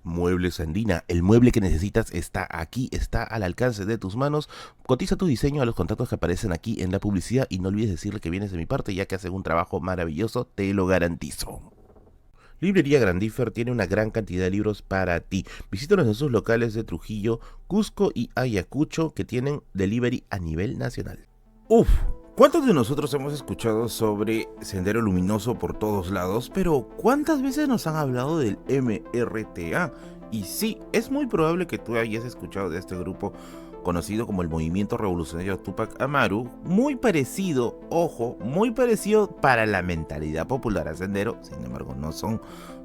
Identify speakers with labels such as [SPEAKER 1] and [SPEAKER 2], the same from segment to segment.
[SPEAKER 1] Muebles Andina, el mueble que necesitas está aquí, está al alcance de tus manos. Cotiza tu diseño a los contactos que aparecen aquí en la publicidad y no olvides decirle que vienes de mi parte, ya que hacen un trabajo maravilloso, te lo garantizo. Librería Grandífer tiene una gran cantidad de libros para ti. Visítanos en sus locales de Trujillo, Cusco y Ayacucho, que tienen delivery a nivel nacional. Uf, ¿cuántos de nosotros hemos escuchado sobre Sendero Luminoso por todos lados? Pero ¿cuántas veces nos han hablado del MRTA? Y sí, es muy probable que tú hayas escuchado de este grupo conocido como el Movimiento Revolucionario Túpac Amaru, muy parecido, ojo, muy parecido para la mentalidad popular a Sendero, sin embargo no son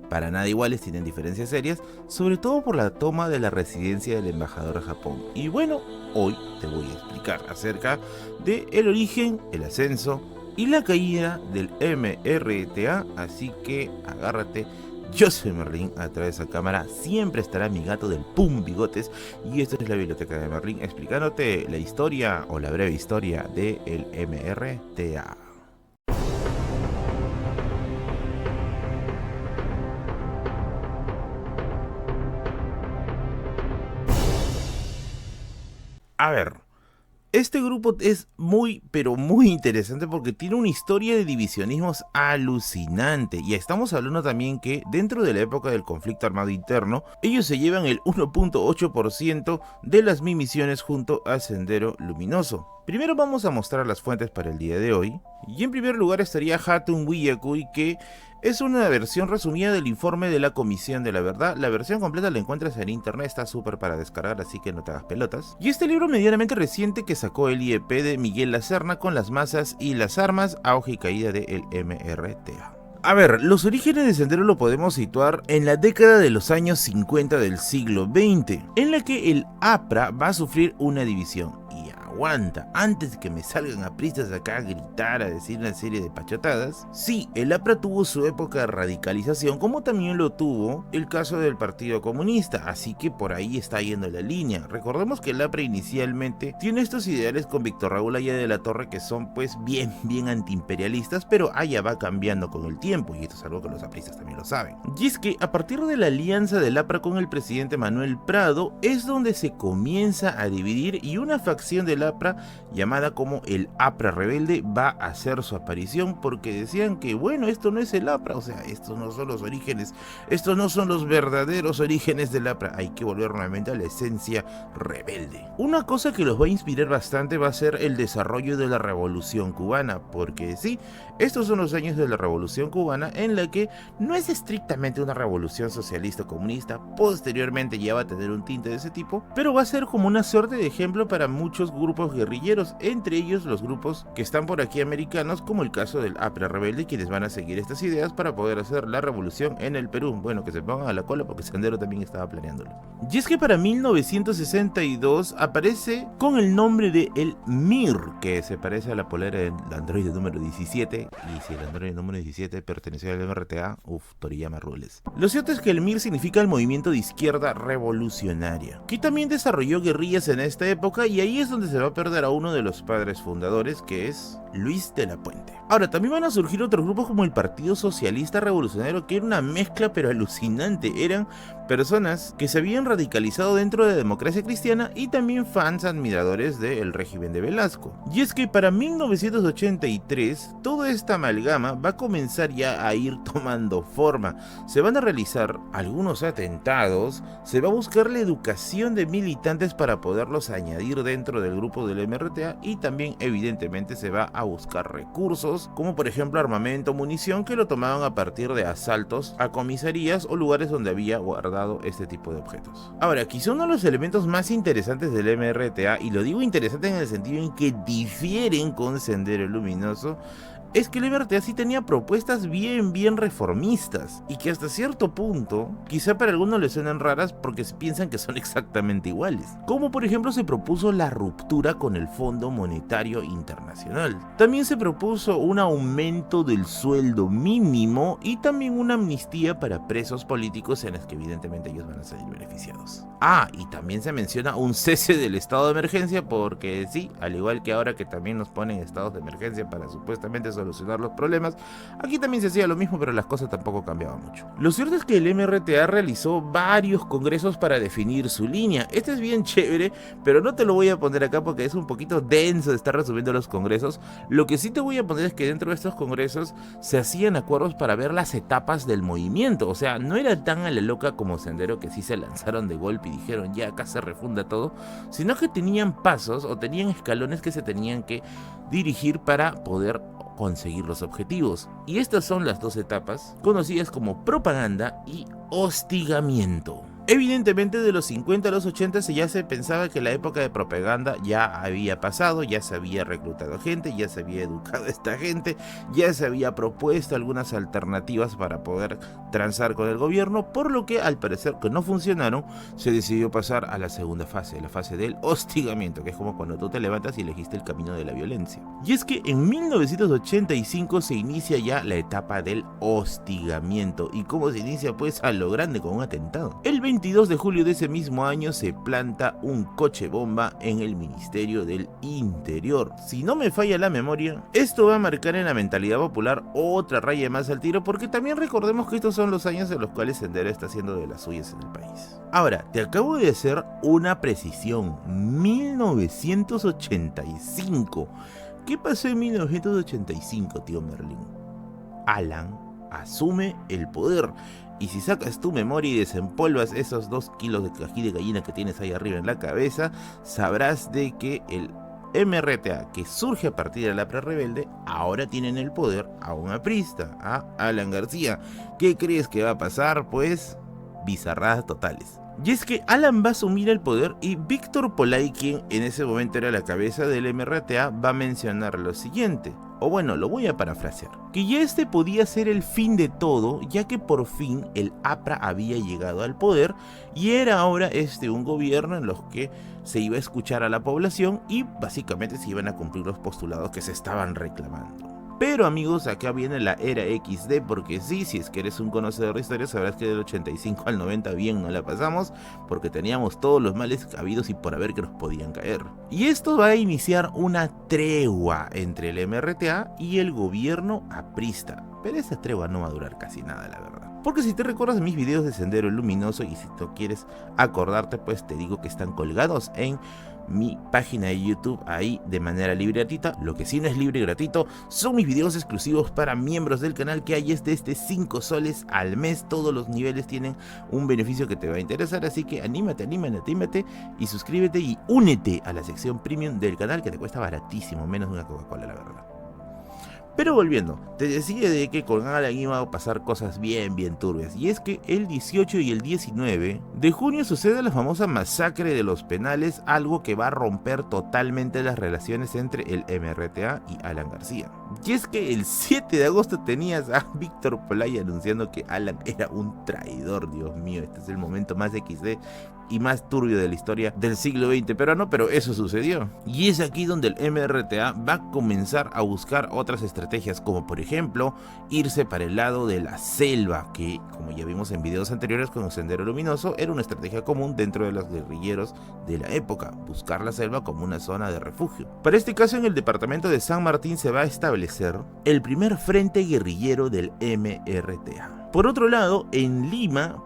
[SPEAKER 1] para nada iguales, tienen diferencias serias, sobre todo por la toma de la residencia del embajador de Japón. Y bueno, hoy te voy a explicar acerca de el origen, el ascenso y la caída del MRTA, así que agárrate. Yo soy Merlin, a través de esa cámara siempre estará mi gato del Pum Bigotes y esta es la biblioteca de Merlin explicándote la historia o la breve historia del MRTA. A ver, este grupo es muy, pero muy interesante porque tiene una historia de divisionismos alucinante. Y estamos hablando también que dentro de la época del conflicto armado interno, ellos se llevan el 1.8% de las misiones junto a Sendero Luminoso. Primero vamos a mostrar las fuentes para el día de hoy. Y en primer lugar estaría Hatun Wiyakuy, que es una versión resumida del informe de la Comisión de la Verdad. La versión completa la encuentras en internet, está súper para descargar, así que no te hagas pelotas. Y este libro medianamente reciente que sacó el IEP de Miguel Lacerna con las masas y las armas, auge y caída del MRTA. A ver, los orígenes de Sendero lo podemos situar en la década de los años 50 del siglo XX, en la que el APRA va a sufrir una división. Y aguanta, antes de que me salgan apristas acá a gritar, a decir una serie de pachotadas, sí, el APRA tuvo su época de radicalización, como también lo tuvo el caso del Partido Comunista, así que por ahí está yendo la línea. Recordemos que el APRA inicialmente tiene estos ideales con Víctor Raúl Aya de la Torre que son pues bien antiimperialistas, pero Aya va cambiando con el tiempo, y esto es algo que los apristas también lo saben. Y es que a partir de la alianza del APRA con el presidente Manuel Prado, es donde se comienza a dividir y una facción del APRA llamada como el APRA Rebelde va a hacer su aparición porque decían que bueno, esto no es el APRA, o sea, estos no son los orígenes, estos no son los verdaderos orígenes del APRA, hay que volver nuevamente a la esencia rebelde. Una cosa que los va a inspirar bastante va a ser el desarrollo de la Revolución Cubana, porque sí, estos son los años de la Revolución Cubana en la que no es estrictamente una revolución socialista o comunista, posteriormente ya va a tener un tinte de ese tipo, pero va a ser como una suerte de ejemplo para muchos grupos guerrilleros, entre ellos los grupos que están por aquí americanos, como el caso del APRA Rebelde, quienes van a seguir estas ideas para poder hacer la revolución en el Perú. Bueno, que se pongan a la cola porque Sendero también estaba planeándolo. Y es que para 1962 aparece con el nombre de el MIR, que se parece a la polera del Android número 17, y si el Android número 17 pertenecía al MRTA, Toriyama Rules. Lo cierto es que el MIR significa el Movimiento de Izquierda Revolucionaria, que también desarrolló guerrillas en esta época, y ahí es donde se va a perder a uno de los padres fundadores, que es Luis de la Puente. Ahora, también van a surgir otros grupos como el Partido Socialista Revolucionario, que era una mezcla pero alucinante. Eran personas que se habían radicalizado dentro de la democracia cristiana y también fans admiradores del régimen de Velasco. Y es que para 1983 toda esta amalgama va a comenzar ya a ir tomando forma. Se van a realizar algunos atentados, se va a buscar la educación de militantes para poderlos añadir dentro del grupo del MRTA, y también evidentemente se va a buscar recursos como por ejemplo armamento, munición, que lo tomaban a partir de asaltos a comisarías o lugares donde había guardado este tipo de objetos. Ahora, quizá uno de los elementos más interesantes del MRTA, y lo digo interesante en el sentido en que difieren con Sendero Luminoso, es que el MRTA sí tenía propuestas bien reformistas, y que hasta cierto punto, quizá para algunos les suenan raras porque piensan que son exactamente iguales. Como por ejemplo se propuso la ruptura con el Fondo Monetario Internacional. También se propuso un aumento del sueldo mínimo y también una amnistía para presos políticos en las que evidentemente ellos van a salir beneficiados. Ah, y también se menciona un cese del estado de emergencia porque sí, al igual que ahora que también nos ponen estados de emergencia para supuestamente solucionar los problemas. Aquí también se hacía lo mismo, pero las cosas tampoco cambiaban mucho. Lo cierto es que el MRTA realizó varios congresos para definir su línea. Este es bien chévere, pero no te lo voy a poner acá porque es un poquito denso de estar resumiendo los congresos. Lo que sí te voy a poner es que dentro de estos congresos se hacían acuerdos para ver las etapas del movimiento. O sea, no era tan a la loca como Sendero, que sí se lanzaron de golpe y dijeron ya acá se refunda todo, sino que tenían pasos o tenían escalones que se tenían que dirigir para poder conseguir los objetivos. Y estas son las dos etapas conocidas como propaganda y hostigamiento. Evidentemente de los 50 a los 80 ya se pensaba que la época de propaganda ya había pasado, ya se había reclutado gente, ya se había educado a esta gente, ya se había propuesto algunas alternativas para poder transar con el gobierno, por lo que al parecer que no funcionaron, se decidió pasar a la segunda fase, la fase del hostigamiento, que es como cuando tú te levantas y elegiste el camino de la violencia. Y es que en 1985 se inicia ya la etapa del hostigamiento. ¿Y cómo se inicia? Pues a lo grande, con un atentado. El 22 de julio de ese mismo año se planta un coche bomba en el Ministerio del Interior. Si no me falla la memoria, esto va a marcar en la mentalidad popular otra raya más al tiro, porque también recordemos que estos son los años en los cuales Sendero está haciendo de las suyas en el país. Ahora, te acabo de hacer una precisión: 1985. ¿Qué pasó en 1985, tío Merlin? Alan asume el poder. Y si sacas tu memoria y desempolvas esos 2 kilos de ají de gallina que tienes ahí arriba en la cabeza, sabrás de que el MRTA, que surge a partir de la Pre-Rebelde, ahora tienen el poder a un aprista, a Alan García. ¿Qué crees que va a pasar? Pues bizarradas totales. Y es que Alan va a asumir el poder y Víctor Polay, quien en ese momento era la cabeza del MRTA, va a mencionar lo siguiente. O bueno, lo voy a parafrasear: que ya este podía ser el fin de todo, ya que por fin el APRA había llegado al poder y era ahora un gobierno en los que se iba a escuchar a la población y básicamente se iban a cumplir los postulados que se estaban reclamando. Pero amigos, acá viene la era XD, porque sí, si es que eres un conocedor de historia, sabrás que del 85 al 90 bien no la pasamos, porque teníamos todos los males habidos y por haber que nos podían caer. Y esto va a iniciar una tregua entre el MRTA y el gobierno aprista, pero esa tregua no va a durar casi nada, la verdad. Porque si te recuerdas mis videos de Sendero Luminoso, y si tú quieres acordarte, pues te digo que están colgados en mi página de YouTube ahí de manera libre y gratuita. Lo que sí no es libre y gratuito son mis videos exclusivos para miembros del canal, que hay desde 5 soles al mes. Todos los niveles tienen un beneficio que te va a interesar, así que anímate y suscríbete y únete a la sección premium del canal, que te cuesta baratísimo, menos de una Coca-Cola, la verdad. Pero volviendo, te decía de que con Alan iba a pasar cosas bien turbias, y es que el 18 y el 19 de junio sucede la famosa masacre de los Penales, algo que va a romper totalmente las relaciones entre el MRTA y Alan García. Y es que el 7 de agosto tenías a Víctor Polay anunciando que Alan era un traidor. Dios mío, este es el momento más XD y más turbio de la historia del siglo XX peruano, pero eso sucedió. Y es aquí donde el MRTA va a comenzar a buscar otras estrategias, como por ejemplo irse para el lado de la selva, que como ya vimos en videos anteriores con el Sendero Luminoso, era una estrategia común dentro de los guerrilleros de la época, buscar la selva como una zona de refugio. Para este caso, en el departamento de San Martín se va a establecer el primer frente guerrillero del MRTA. Por otro lado, en Lima,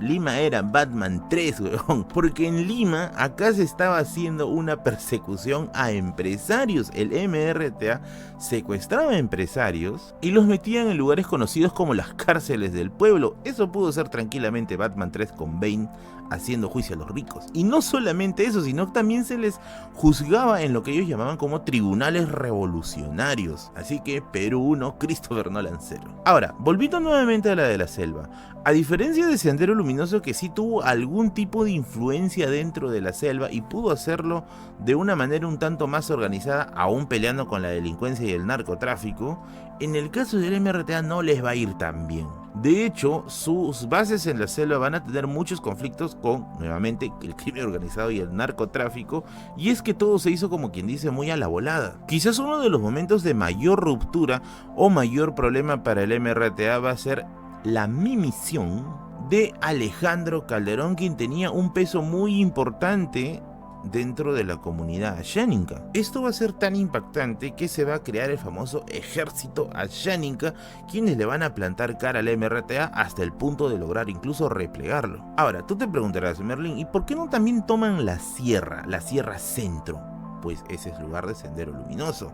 [SPEAKER 1] Lima era Batman 3, weón, porque en Lima acá se estaba haciendo una persecución a empresarios. El MRTA secuestraba a empresarios y los metían en lugares conocidos como las cárceles del pueblo. Eso pudo ser tranquilamente Batman 3 con Bane haciendo juicio a los ricos. Y no solamente eso, sino también se les juzgaba en lo que ellos llamaban como tribunales revolucionarios. Así que Perú 1, Christopher Nolan 0. Ahora, volviendo nuevamente a la de la selva, a diferencia de Sendero Luminoso, que sí tuvo algún tipo de influencia dentro de la selva y pudo hacerlo de una manera un tanto más organizada, aún peleando con la delincuencia y el narcotráfico, en el caso del MRTA no les va a ir tan bien. De hecho, sus bases en la selva van a tener muchos conflictos con, nuevamente, el crimen organizado y el narcotráfico, y es que todo se hizo, como quien dice, muy a la volada. Quizás uno de los momentos de mayor ruptura o mayor problema para el MRTA va a ser la misión de Alejandro Calderón, quien tenía un peso muy importante dentro de la comunidad asháninka. Esto va a ser tan impactante que se va a crear el famoso ejército asháninka, quienes le van a plantar cara al MRTA hasta el punto de lograr incluso replegarlo. Ahora, tú te preguntarás, Merlin, ¿y por qué no también toman la sierra centro? Pues ese es lugar de Sendero Luminoso.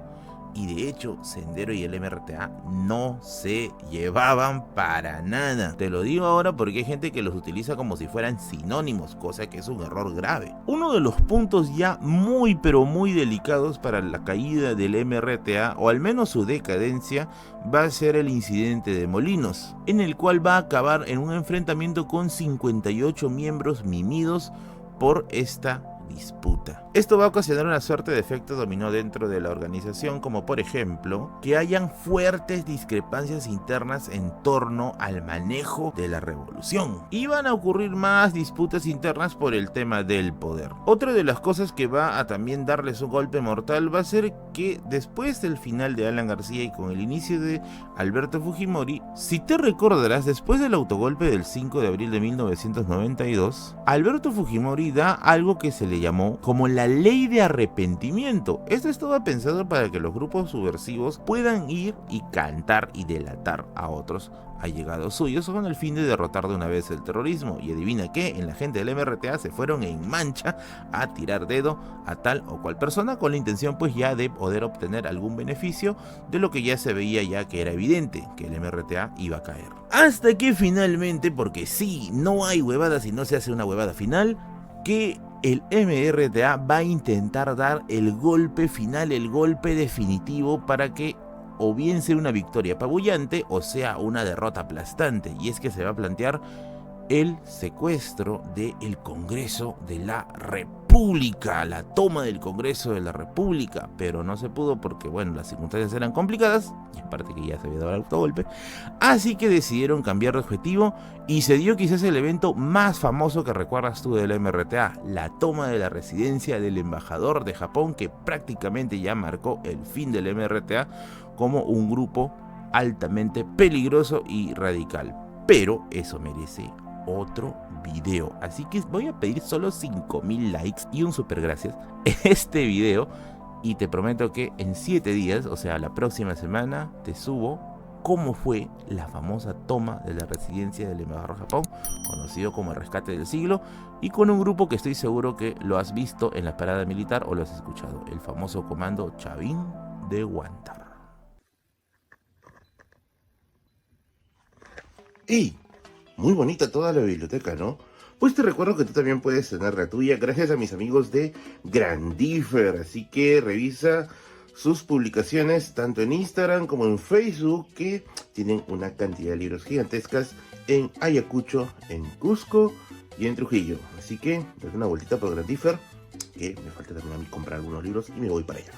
[SPEAKER 1] Y de hecho, Sendero y el MRTA no se llevaban para nada. Te lo digo ahora porque hay gente que los utiliza como si fueran sinónimos, cosa que es un error grave. Uno de los puntos ya muy pero muy delicados para la caída del MRTA, o al menos su decadencia, va a ser el incidente de Molinos, en el cual va a acabar en un enfrentamiento con 58 miembros mimidos por esta disputa. Esto va a ocasionar una suerte de efecto dominó dentro de la organización, como por ejemplo que hayan fuertes discrepancias internas en torno al manejo de la revolución, y van a ocurrir más disputas internas por el tema del poder. Otra de las cosas que va a también darles un golpe mortal va a ser que después del final de Alan García y con el inicio de Alberto Fujimori, si te recordarás, después del autogolpe del 5 de abril de 1992, Alberto Fujimori da algo que se le llamó como la ley de arrepentimiento. Esto estaba pensado para que los grupos subversivos puedan ir y cantar y delatar a otros allegados suyos con el fin de derrotar de una vez el terrorismo. Y adivina qué, en la gente del MRTA se fueron en mancha a tirar dedo a tal o cual persona con la intención pues ya de poder obtener algún beneficio de lo que ya se veía ya que era evidente que el MRTA iba a caer. Hasta que finalmente, porque sí, no hay huevada si no se hace una huevada final, que el MRTA va a intentar dar el golpe final, el golpe definitivo, para que o bien sea una victoria apabullante o sea una derrota aplastante. Y es que se va a plantear el secuestro del Congreso de la República, la toma del Congreso de la República, pero no se pudo porque, bueno, las circunstancias eran complicadas, y aparte que ya se había dado el autogolpe, así que decidieron cambiar de objetivo, y se dio quizás el evento más famoso que recuerdas tú del MRTA, la toma de la residencia del embajador de Japón, que prácticamente ya marcó el fin del MRTA como un grupo altamente peligroso y radical. Pero eso merece otro video, así que voy a pedir solo 5000 likes y un super gracias en este video, y te prometo que en 7 días, o sea la próxima semana, te subo cómo fue la famosa toma de la residencia del embajador Japón, conocido como el rescate del siglo, y con un grupo que estoy seguro que lo has visto en la parada militar o lo has escuchado, el famoso comando Chavín de Huántar.
[SPEAKER 2] ¡Ey! Muy bonita toda la biblioteca, ¿no? Pues te recuerdo que tú también puedes tener la tuya gracias a mis amigos de Grandífer. Así que revisa sus publicaciones tanto en Instagram como en Facebook, que tienen una cantidad de libros gigantescas en Ayacucho, en Cusco y en Trujillo. Así que date una vueltita por Grandífer, que me falta también a mí comprar algunos libros y me voy para allá.